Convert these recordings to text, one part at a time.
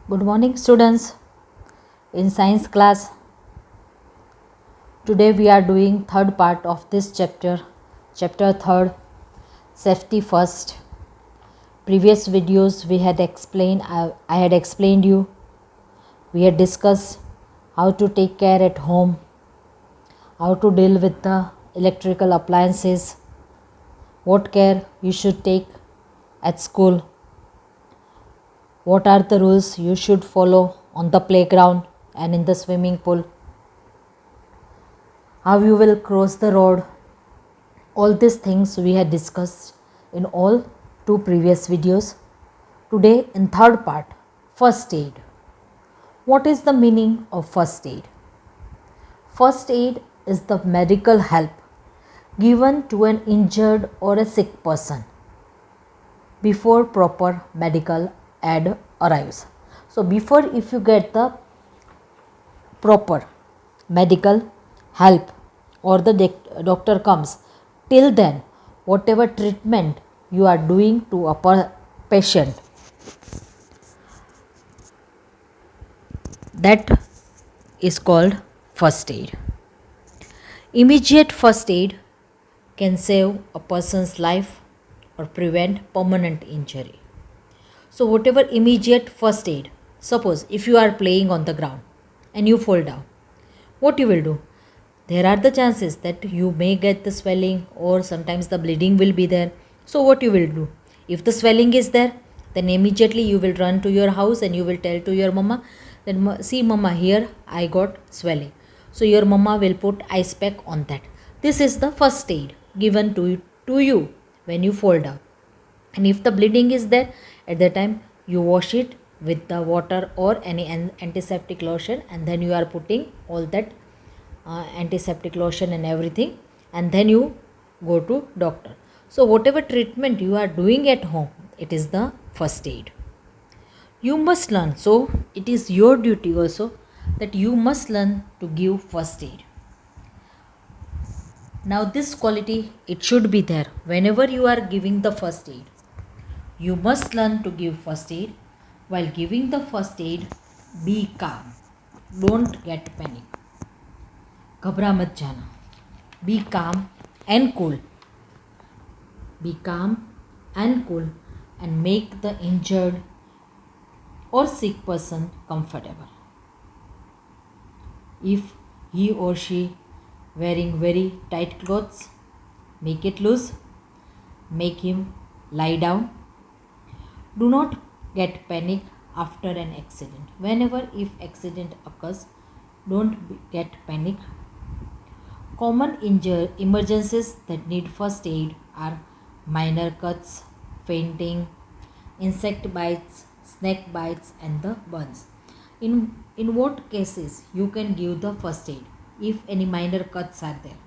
Good morning, students. In science class, today we are doing third part of this chapter third, safety first. Previous videos we had explained, I had explained you. We had discussed how to take care at home, how to deal with the electrical appliances, what care you should take at school, what are the rules you should follow on the playground and in the swimming pool, how you will cross the road. All these things we had discussed in all two previous videos. Today in third part, first aid. What is the meaning of first aid? First aid is the medical help given to an injured or a sick person before proper medical aid arrives. So before, if you get the proper medical help or the doctor comes, till then whatever treatment you are doing to a patient, that is called first aid. Immediate first aid can save a person's life or prevent permanent injury. So whatever immediate first aid, suppose if you are playing on the ground and you fall down, what you will do? There are the chances that you may get the swelling or sometimes the bleeding will be there. So what you will do? If the swelling is there, then immediately you will run to your house and you will tell to your mama, then see mama, here I got swelling. So your mama will put ice pack on that. This is the first aid given to you when you fall down. And if the bleeding is there, at that time you wash it with the water or any antiseptic lotion, and then you are putting all that antiseptic lotion and everything, and then you go to doctor. So whatever treatment you are doing at home, it is the first aid. You must learn, so it is your duty also that you must learn to give first aid. Now this quality, it should be there whenever you are giving the first aid. You must learn to give first aid. While giving the first aid, be calm. Don't get panic. घबरा मत जाना. Be calm and cool. Be calm and cool and make the injured or sick person comfortable. If he or she wearing very tight clothes, make it loose. Make him lie down. Do not get panic after an accident. Whenever if accident occurs, don't get panic. Common emergencies that need first aid are minor cuts, fainting, insect bites, snake bites and the burns. In what cases you can give the first aid if any minor cuts are there?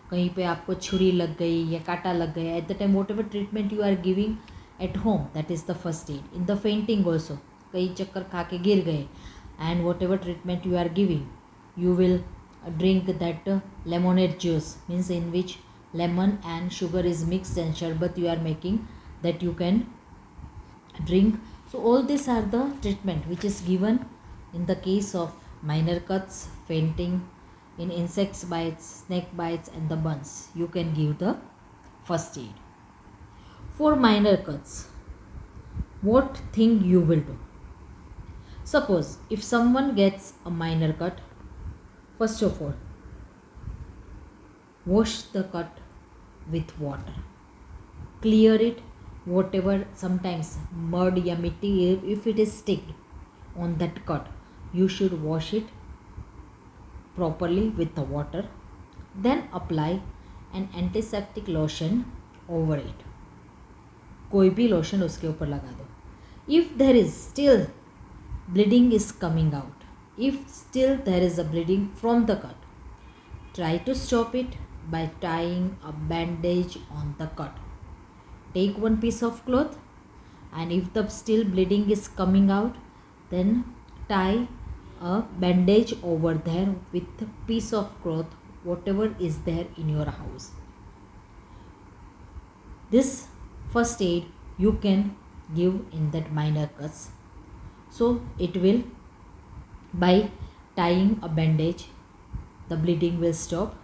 कहीं पे आपको छुरी लग गई या कांटा लग गया, at the time whatever treatment you are giving at home, that is the first aid. In the fainting also, कई चक्कर खा के गिर गए, and whatever treatment you are giving, you will drink that lemonade juice, means in which lemon and sugar is mixed and sharbat you are making, that you can drink. So all these are the treatment which is given in the case of minor cuts, fainting, in insects bites, snake bites and the burns. You can give the first aid. For minor cuts, what thing you will do? Suppose if someone gets a minor cut, first of all, wash the cut with water. Clear it, whatever sometimes mud ya mitti, if it is sticked on that cut, you should wash it properly with the water. Then apply an antiseptic lotion over it. कोई भी lotion उसके ऊपर लगा दो. If there is still bleeding is coming out, if still there is a bleeding from the cut, try to stop it by tying a bandage on the cut. Take one piece of cloth, and if the still bleeding is coming out, then tie a bandage over there with a piece of cloth, whatever is there in your house. This first aid you can give in that minor cuts. So it will, by tying a bandage, the bleeding will stop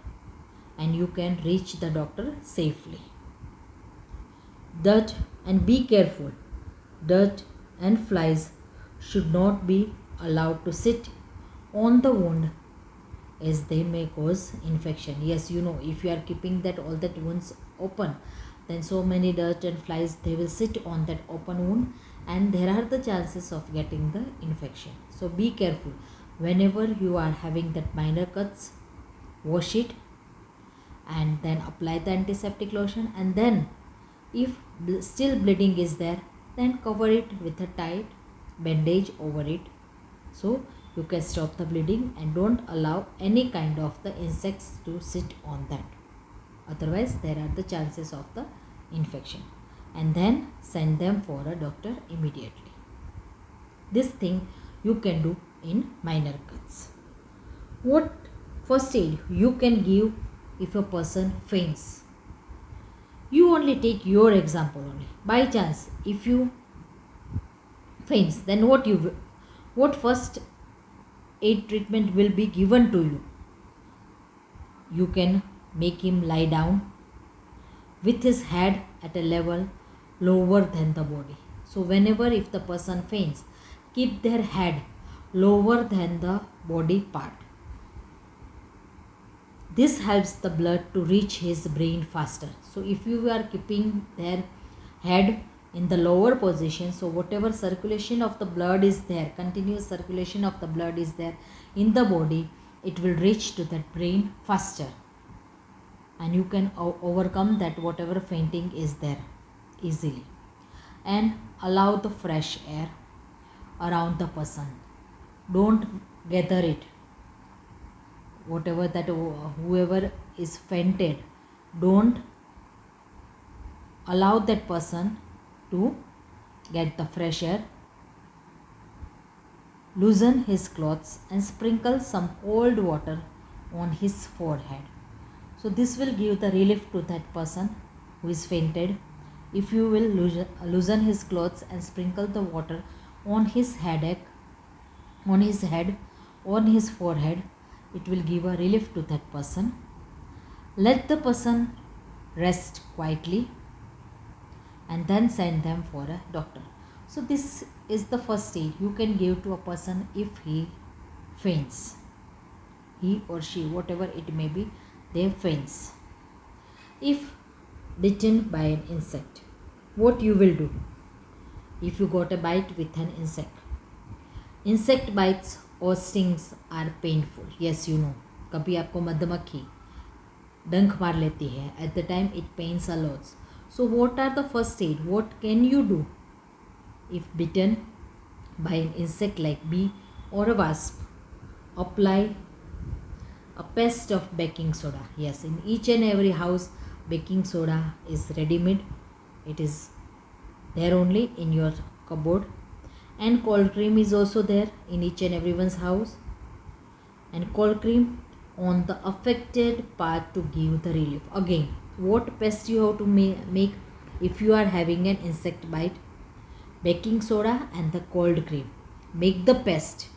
and you can reach the doctor safely. Dirt, and be careful, dirt and flies should not be allowed to sit on the wound as they may cause infection. Yes, you know, if you are keeping that all that wounds open, then so many dirt and flies, they will sit on that open wound and there are the chances of getting the infection. So be careful whenever you are having that minor cuts. Wash it and then apply the antiseptic lotion, and then if still bleeding is there, then cover it with a tight bandage over it, so you can stop the bleeding and don't allow any kind of the insects to sit on that, otherwise there are the chances of the infection. And then send them for a doctor immediately. This thing you can do in minor cuts. What first aid you can give if a person faints? You only take your example only. By chance, if you faints, then what first aid treatment will be given to you? You can make him lie down with his head at a level lower than the body. So whenever if the person faints, keep their head lower than the body part. This helps the blood to reach his brain faster. So if you are keeping their head in the lower position, so whatever circulation of the blood is there, continuous circulation of the blood is there in the body, it will reach to that brain faster and you can overcome that whatever fainting is there easily. And allow the fresh air around the person. Don't gather it. Whatever that whoever is fainted, don't allow that person to get the fresh air. Loosen his clothes and sprinkle some cold water on his forehead. So this will give the relief to that person who is fainted. If you will loosen his clothes and sprinkle the water on his headache, on his head, on his forehead, it will give a relief to that person. Let the person rest quietly and then send them for a doctor. So this is the first aid you can give to a person if he faints. He or she, whatever it may be, they faints. If bitten by an insect, what you will do? If you got a bite with an insect, insect bites or stings are painful. Yes, you know, कभी आपको मधुमक्खी डंक मार लेती है, at the time it pains a lot. So what are the first aid? What can you do if bitten by an insect like bee or a wasp? Apply a paste of baking soda. Yes, in each and every house baking soda is ready-made. It is there only in your cupboard. And cold cream is also there in each and everyone's house. And cold cream on the affected part to give the relief. Again, what paste you have to make if you are having an insect bite? Baking soda and the cold cream. Make the paste.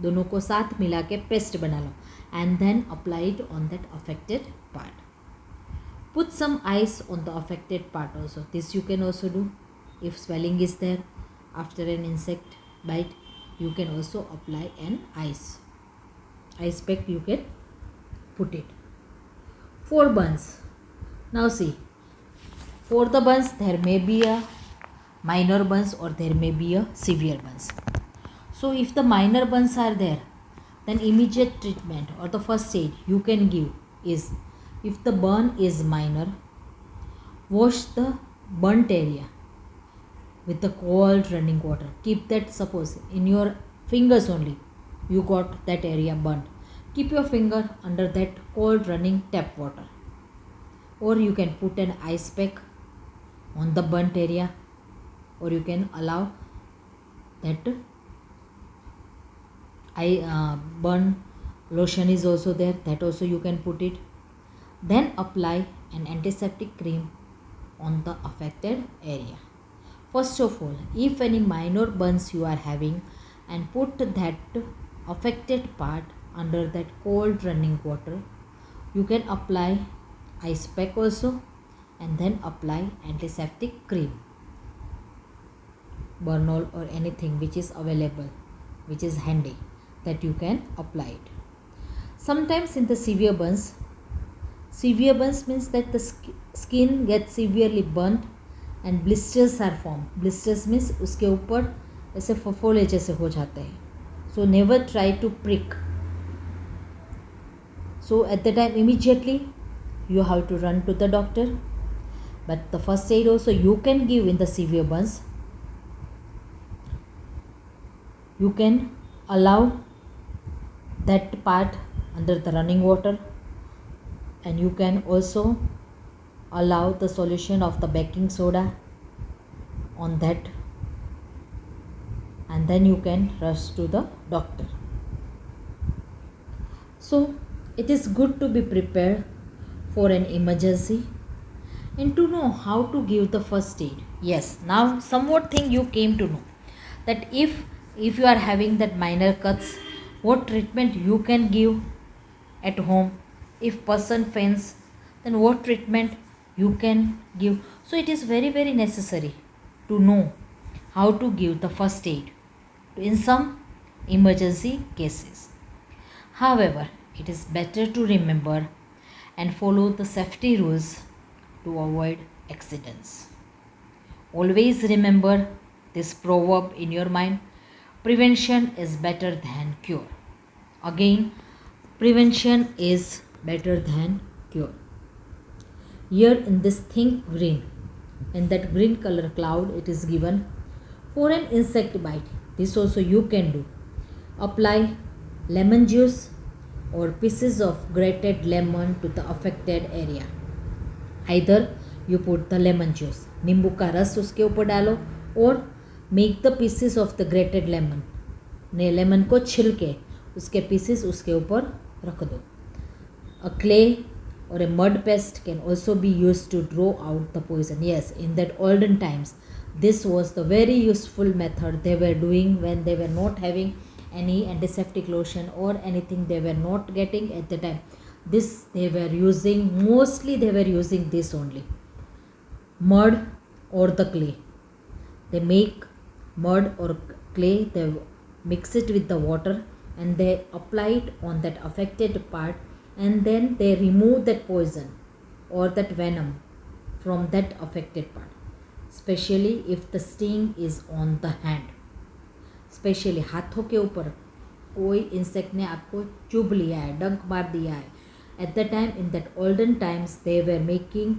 दोनों को साथ मिला के paste बना लो and then apply it on that affected part. Put some ice on the affected part also. This you can also do. If swelling is there after an insect bite, you can also apply an ice pack, you can put it. For burns, now see, for the burns there may be a minor burns or there may be a severe burns. So if the minor burns are there, then immediate treatment or the first aid you can give is, if the burn is minor, wash the burnt area with the cold running water. Keep that, suppose in your fingers only you got that area burnt, keep your finger under that cold running tap water, or you can put an ice pack on the burnt area, or you can allow that burn lotion is also there, that also you can put it. Then apply an antiseptic cream on the affected area. First of all, if any minor burns you are having, and put that affected part under that cold running water. You can apply ice pack also, and then apply antiseptic cream, Bernol or anything which is available, which is handy, that you can apply it. Sometimes in the severe burns means that the skin gets severely burnt and blisters are formed. Blisters means उसके ऊपर ऐसे फफोले जैसे हो जाते हैं. So never try to prick. So at the time immediately you have to run to the doctor. But the first aid also you can give in the severe burns. You can allow that part under the running water, and you can also allow the solution of the baking soda on that, and then you can rush to the doctor. So it is good to be prepared for an emergency and to know how to give the first aid. Yes, now somewhat thing you came to know, that if you are having that minor cuts, what treatment you can give at home. If person faints, then what treatment you can give. So it is very very necessary to know how to give the first aid in some emergency cases. However, it is better to remember and follow the safety rules to avoid accidents. Always remember this proverb in your mind: prevention is better than cure. Again, prevention is better than cure. Here in this think green, in that green color cloud, it is given for an insect bite. This also you can do. Apply lemon juice or pieces of grated lemon to the affected area. Either you put the lemon juice, नींबू का रस उसके ऊपर डालो, और make the pieces of the grated lemon, ने lemon को छिल के उसके पीसेस उसके ऊपर रख दो. A clay or a mud paste can also be used to draw out the poison. Yes, in that olden times, this was the very useful method they were doing when they were not having any antiseptic lotion or anything they were not getting at the time. This they were using, mostly they were using this only. Mud or the clay. They make mud or clay, they mix it with the water and they apply it on that affected part, and then they remove that poison or that venom from that affected part, especially if the sting is on the hand. Specially हाथों के ऊपर कोई insect ने आपको चुभ लिया है, डंक मार दिया है. At the time, in that olden times, they were making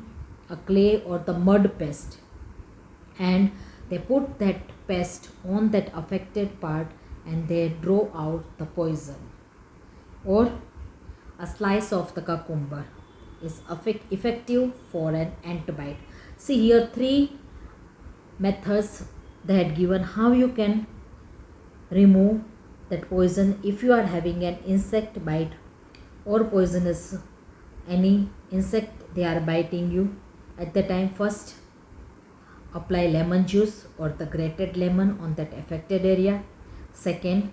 a clay or the mud paste, and they put that paste on that affected part and they draw out the poison. Or a slice of the cucumber is effective for an antibiotic. See here, 3 methods they had given how you can remove that poison if you are having an insect bite or poisonous any insect they are biting you. At the time, first apply lemon juice or the grated lemon on that affected area. Second,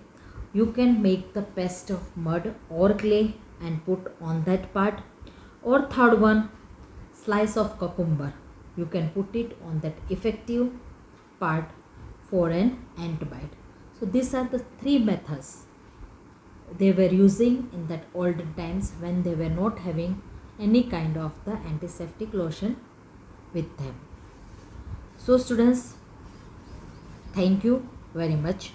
you can make the paste of mud or clay and put on that part. Or third one, slice of cucumber, you can put it on that effective part for an antibiotic. So these are the 3 methods they were using in that olden times when they were not having any kind of the antiseptic lotion with them. So students, thank you very much.